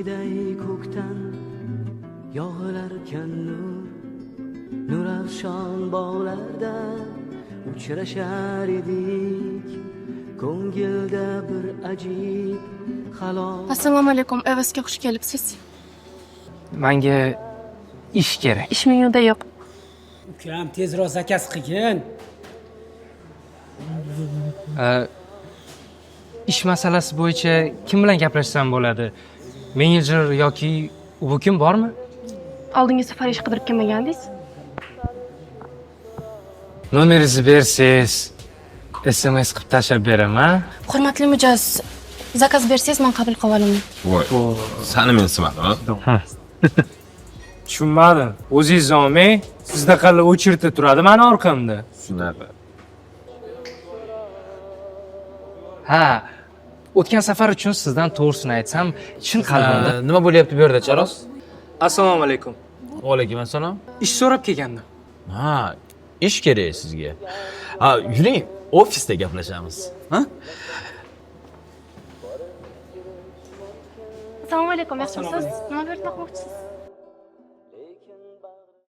Gulday ko'kdan yog'ilarkan nur, nurafshon bog'larda uchrashar edik. Ko'ngilda bir ajib xalon. Assalomu alaykum, Evasga xush kelibsiz. Menga ish kerak. Ish menyuda yo'q. Ukam tezroq zakaz qilgin. Ish masalasi bo'yicha kim bilan gaplashsam bo'ladi? Menejer yoki u kim bormi? Oldingi safar ish qidirib kelmagandingiz? Nomeringizni bersangiz, SMS qilib tashlab beraman. Hurmatli mijoz, zakaz bersangiz men qabul qilib olaman. Voy, sani mensimadimi? Tushunmadim. O'zingiz olmang, sizda qala o'chirta turadi meni orqamda. Shunaqa. Ha, o'tgan safar uchun sizdan to'g'risini aytsam, chin qalbimda. Nima bo'lyapti bu yerda, Charos? Assalomu alaykum. Va alaykum assalom. Ish so'rab kelgandim. Ha, ish kerak sizga. Ha, yuring, ofisda gaplashamiz. Ha? Assalomu alaykum, yaxshimisiz? Nima buyurtmoqchisiz?